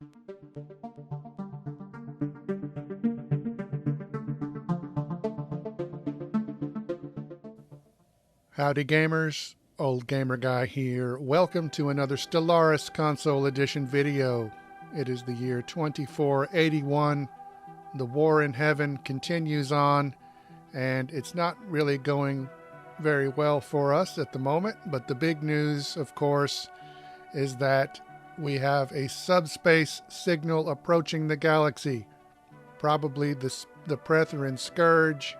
Howdy gamers, Old Gamer Guy here. Welcome to another Stellaris Console Edition video. It is the year 2481. The war in heaven continues on, and it's not really going very well for us at the moment, but the big news, of course, is that we have a subspace signal approaching the galaxy. Probably the Pretheran Scourge.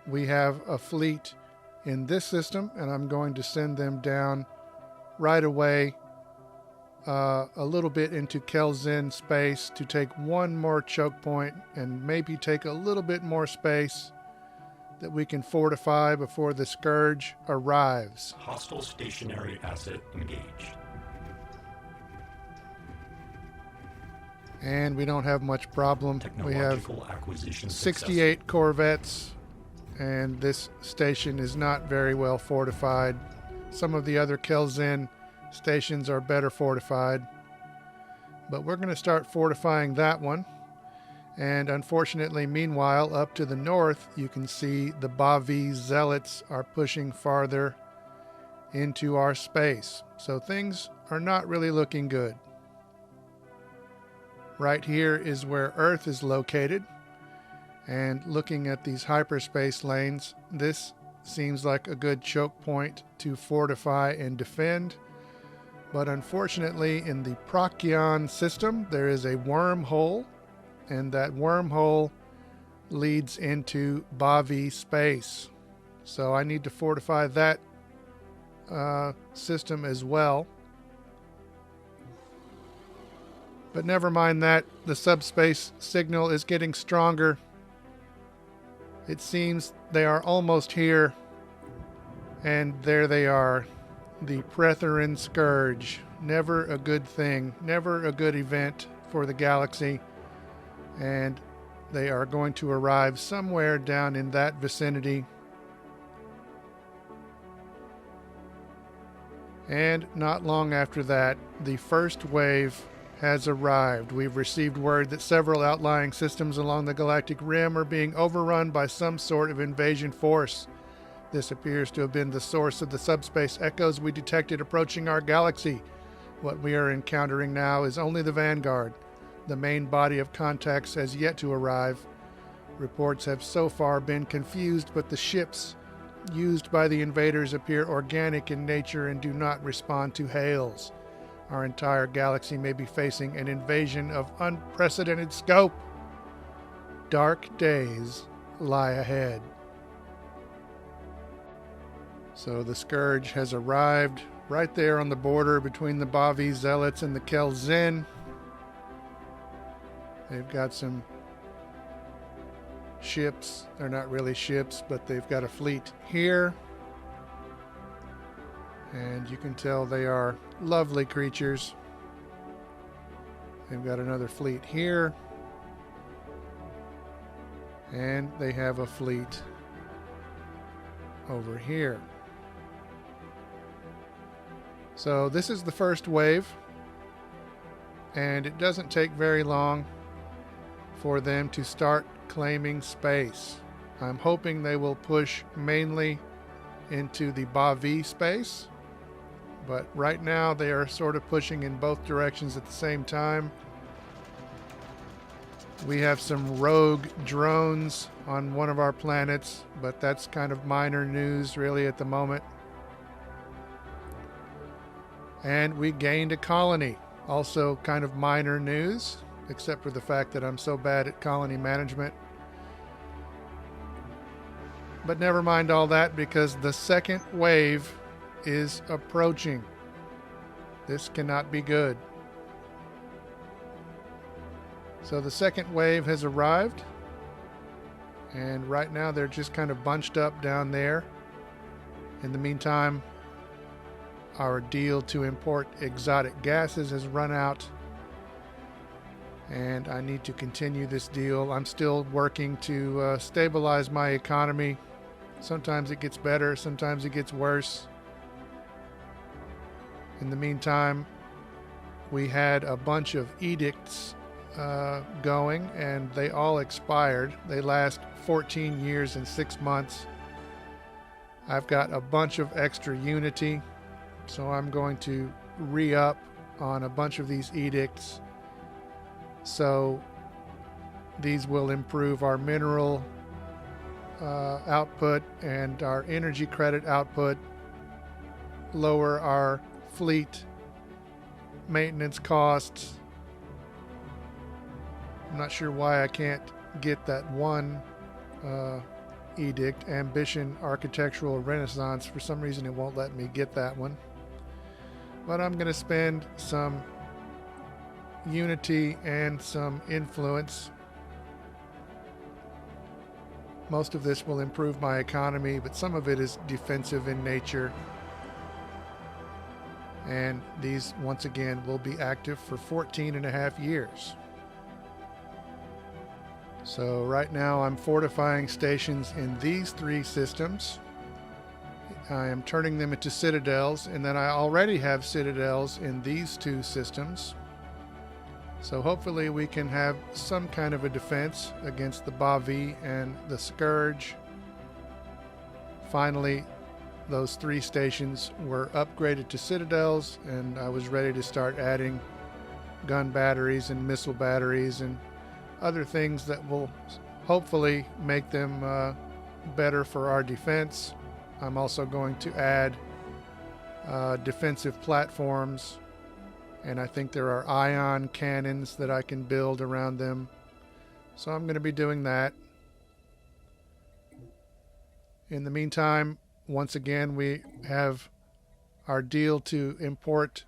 We have a fleet in this system, and I'm going to send them down right away a little bit into Kelzin space to take one more choke point and maybe take a little bit more space that we can fortify before the Scourge arrives. Hostile stationary asset engaged. And we don't have much problem. We have acquisition 68 corvettes, and this station is not very well fortified. Some of the other Kelzin stations are better fortified, but we're going to start fortifying that one. And unfortunately, meanwhile, up to the north, you can see the Bavi Zealots are pushing farther into our space. So things are not really looking good. Right here is where Earth is located. And looking at these hyperspace lanes, this seems like a good choke point to fortify and defend. But unfortunately, in the Procyon system, there is a wormhole, and that wormhole leads into Bavi space. So I need to fortify that system as well. But never mind that, the subspace signal is getting stronger. It seems they are almost here, and there they are, the Pretheran Scourge. Never a good thing, never a good event for the galaxy, and they are going to arrive somewhere down in that vicinity. And not long after that, the first wave has arrived. We've received word that several outlying systems along the galactic rim are being overrun by some sort of invasion force. This appears to have been the source of the subspace echoes we detected approaching our galaxy. What we are encountering now is only the vanguard. The main body of contacts has yet to arrive. Reports have so far been confused, but the ships used by the invaders appear organic in nature and do not respond to hails. Our entire galaxy may be facing an invasion of unprecedented scope. Dark days lie ahead. So the Scourge has arrived right there on the border between the Bavi Zealots and the Kelzin. They've got some ships. They're not really ships, but they've got a fleet here. And you can tell they are lovely creatures. They've got another fleet here. And they have a fleet over here. So this is the first wave. And it doesn't take very long for them to start claiming space. I'm hoping they will push mainly into the Bavi space. But right now they are sort of pushing in both directions at the same time. We have some rogue drones on one of our planets, but that's kind of minor news really at the moment. And we gained a colony. Also kind of minor news, except for the fact that I'm so bad at colony management. But never mind all that, because the second wave is approaching. This cannot be good. So the second wave has arrived, and right now they're just kind of bunched up down there. In the meantime, our deal to import exotic gases has run out, and I need to continue this deal. I'm still working to stabilize my economy. Sometimes it gets better, sometimes it gets worse. In the meantime, we had a bunch of edicts going, and they all expired. They last 14 years and 6 months. I've got a bunch of extra Unity, so I'm going to re-up on a bunch of these edicts. So these will improve our mineral output and our energy credit output, lower our fleet maintenance costs. I'm not sure why I can't get that one edict, Ambition Architectural Renaissance. For some reason it won't let me get that one. But I'm going to spend some Unity and some influence. Most of this will improve my economy, but some of it is defensive in nature. And these, once again, will be active for 14 and a half years. So right now I'm fortifying stations in these 3 systems. I am turning them into citadels, and then I already have citadels in these 2 systems. So hopefully we can have some kind of a defense against the Bavi and the Scourge. Finally, those 3 stations were upgraded to citadels, and I was ready to start adding gun batteries and missile batteries and other things that will hopefully make them better for our defense. I'm also going to add defensive platforms, and I think there are ion cannons that I can build around them. So I'm going to be doing that. In the meantime, once again, we have our deal to import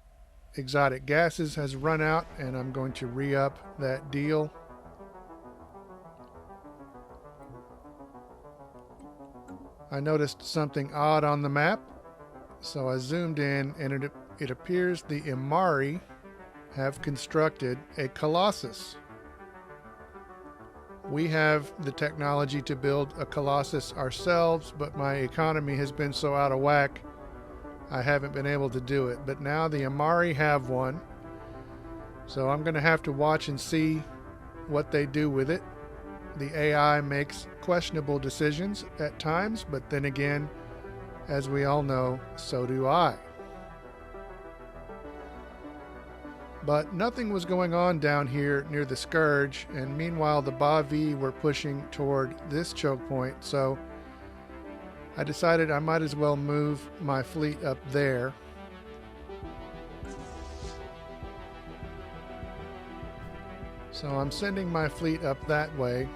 exotic gases has run out, and I'm going to re-up that deal. I noticed something odd on the map, so I zoomed in, and it appears the Imari have constructed a Colossus. We have the technology to build a Colossus ourselves, but my economy has been so out of whack, I haven't been able to do it. But now the Imari have one, so I'm going to have to watch and see what they do with it. The AI makes questionable decisions at times, but then again, as we all know, so do I. But nothing was going on down here near the Scourge, and meanwhile the Bavi were pushing toward this choke point, so I decided I might as well move my fleet up there. So I'm sending my fleet up that way,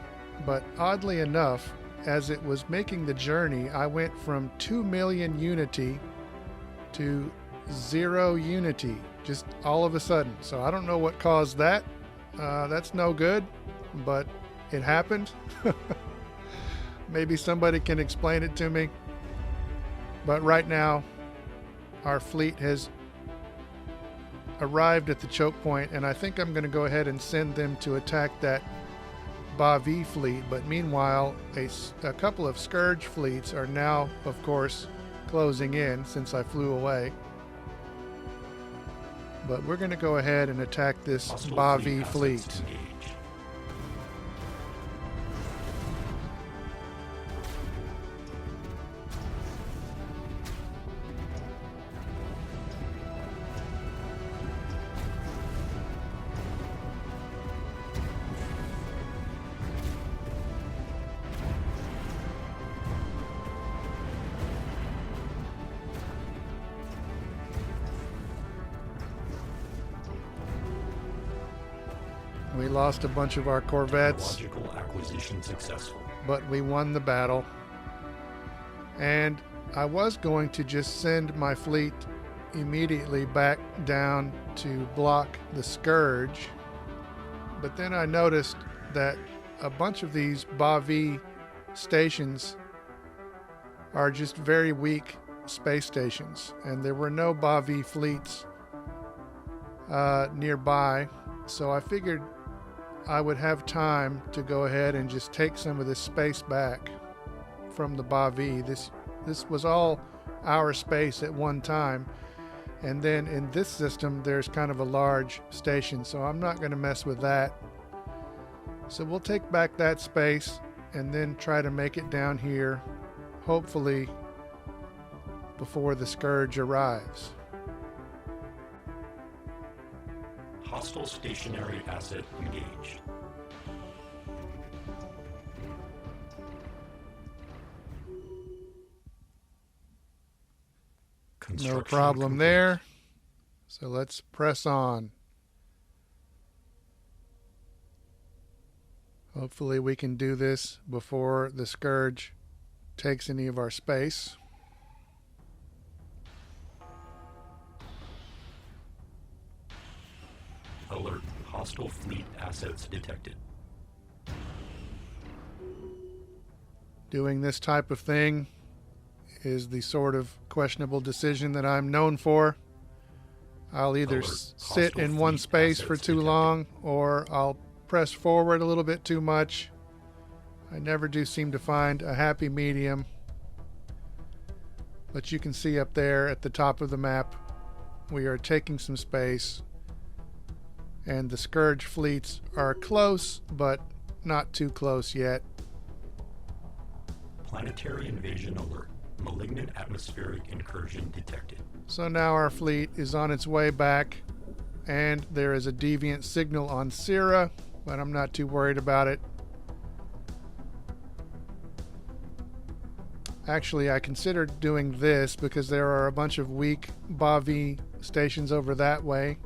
but oddly enough, as it was making the journey, I went from 2 million Unity to 0 Unity, just all of a sudden. So I don't know what caused that. That's no good, but it happened. Maybe somebody can explain it to me. But right now, our fleet has arrived at the choke point, and I think I'm going to go ahead and send them to attack that Bavi fleet. But meanwhile, a couple of Scourge fleets are now, of course, closing in since I flew away. But we're going to go ahead and attack this Bavi fleet. We lost a bunch of our corvettes, Acquisition successful. but we won the battle. And I was going to just send my fleet immediately back down to block the Scourge, but then I noticed that a bunch of these Bavi stations are just very weak space stations, and there were no Bavi fleets nearby, so I figured I would have time to go ahead and just take some of this space back from the Bavi. This was all our space at one time, And then in this system, there's kind of a large station, so I'm not going to mess with that. So we'll take back that space and then try to make it down here, hopefully before the Scourge arrives. Hostile stationary asset engaged. No problem there. So let's press on. Hopefully we can do this before the Scourge takes any of our space. Alert. Hostile fleet assets detected. Doing this type of thing is the sort of questionable decision that I'm known for. I'll either sit in one space for too long, or I'll press forward a little bit too much. I never do seem to find a happy medium. But you can see up there at the top of the map, we are taking some space, and the Scourge fleets are close, but not too close yet. Planetary invasion alert. Malignant atmospheric incursion detected. So now our fleet is on its way back, and there is a deviant signal on Syrah, but I'm not too worried about it. Actually, I considered doing this because there are a bunch of weak Bavi stations over that way.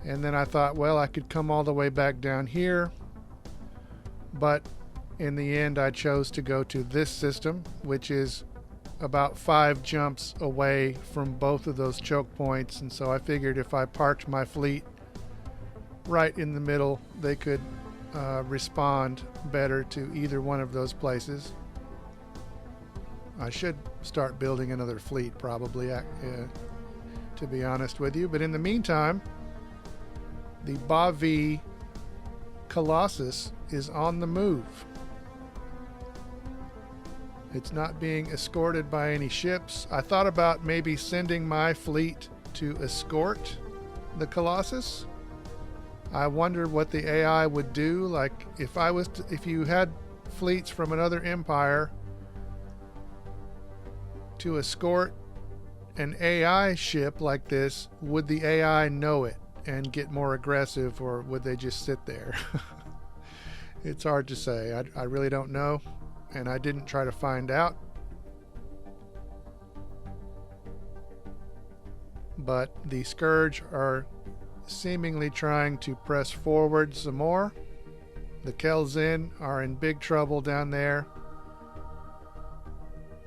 And then I thought, well, I could come all the way back down here. But in the end, I chose to go to this system, which is about 5 jumps away from both of those choke points. And so I figured if I parked my fleet right in the middle, they could respond better to either one of those places. I should start building another fleet probably, to be honest with you. But in the meantime, the Bavi Colossus is on the move. It's not being escorted by any ships. I thought about maybe sending my fleet to escort the Colossus. I wonder what the AI would do. Like if you had fleets from another empire to escort an AI ship like this, would the AI know it and get more aggressive, or would they just sit there? It's hard to say. I really don't know. And I didn't try to find out. But the Scourge are seemingly trying to press forward some more. The Kelzin are in big trouble down there.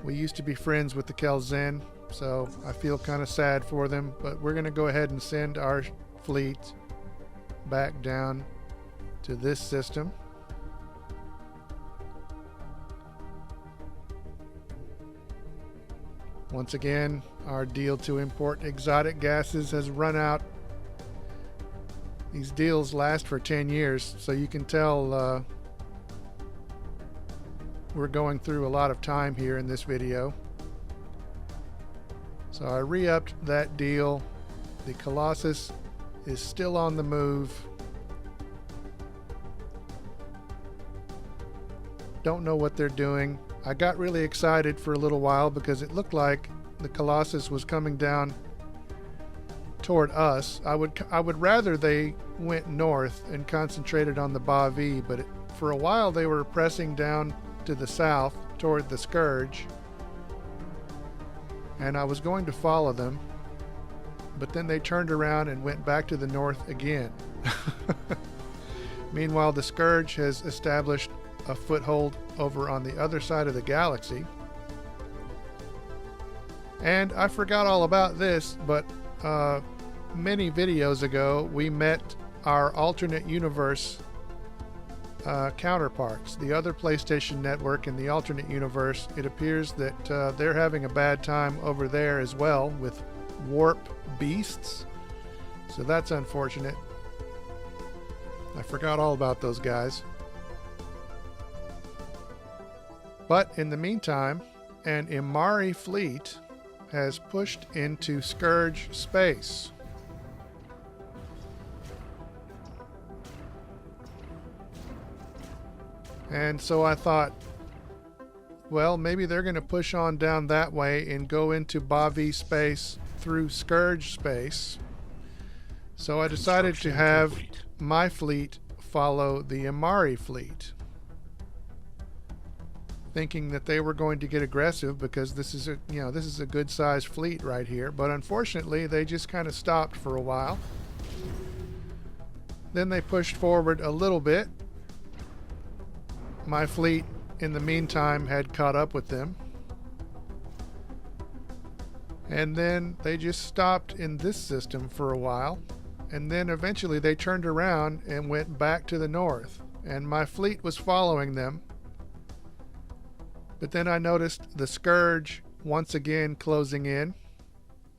We used to be friends with the Kelzin, so I feel kind of sad for them. But we're going to go ahead and send our fleet back down to this system. Once again, our deal to import exotic gases has run out. These deals last for 10 years, so you can tell we're going through a lot of time here in this video. So I re-upped that deal. The Colossus is still on the move. Don't know what they're doing. I got really excited for a little while because it looked like the Colossus was coming down toward us. I would rather they went north and concentrated on the Bavi, but for a while they were pressing down to the south toward the Scourge, and I was going to follow them, but then they turned around and went back to the north again. Meanwhile, the Scourge has established a foothold over on the other side of the galaxy. And I forgot all about this, but many videos ago we met our alternate universe counterparts, the other PlayStation network in the alternate universe. It appears that they're having a bad time over there as well with warp beasts, so that's unfortunate. I forgot all about those guys. But in the meantime, an Imari fleet has pushed into Scourge space. And so I thought, well, maybe they're going to push on down that way and go into Bavi space through Scourge space. So I decided to have my fleet follow the Amari fleet, thinking that they were going to get aggressive because this is a good sized fleet right here. But unfortunately, they just kind of stopped for a while. Then they pushed forward a little bit. My fleet, in the meantime, had caught up with them. And then they just stopped in this system for a while. And then eventually they turned around and went back to the north. And my fleet was following them. But then I noticed the Scourge once again closing in.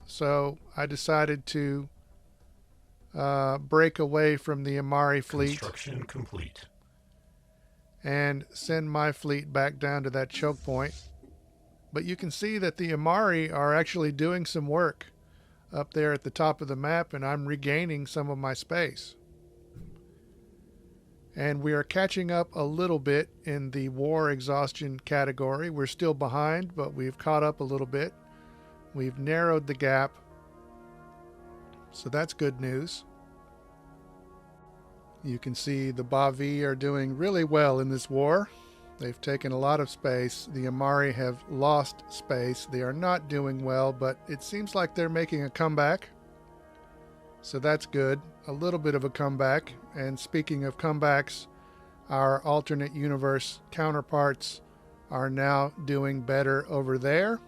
So I decided to break away from the Amari fleet. Construction complete. And send my fleet back down to that choke point. But you can see that the Amari are actually doing some work up there at the top of the map, and I'm regaining some of my space. And we are catching up a little bit in the war exhaustion category. We're still behind, but we've caught up a little bit. We've narrowed the gap. So that's good news. You can see the Bavi are doing really well in this war. They've taken a lot of space. The Amari have lost space. They are not doing well, but it seems like they're making a comeback. So that's good. A little bit of a comeback. And speaking of comebacks, our alternate universe counterparts are now doing better over there.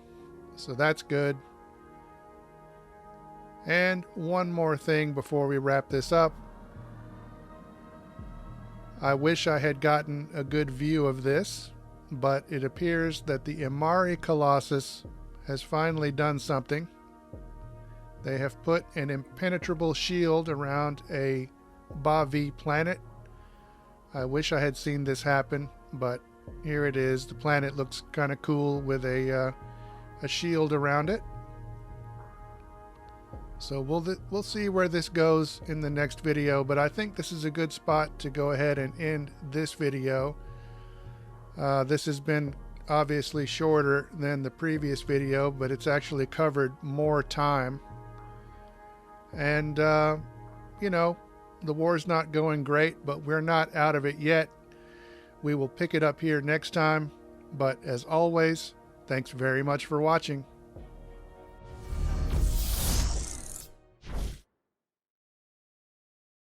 So that's good. And one more thing before we wrap this up. I wish I had gotten a good view of this, but it appears that the Amari Colossus has finally done something. They have put an impenetrable shield around a Bavi planet. I wish I had seen this happen, but here it is. The planet looks kind of cool with a shield around it. So we'll see where this goes in the next video, but I think this is a good spot to go ahead and end this video. This has been obviously shorter than the previous video, but it's actually covered more time. And, you know, the war's not going great, but we're not out of it yet. We will pick it up here next time. But as always, thanks very much for watching.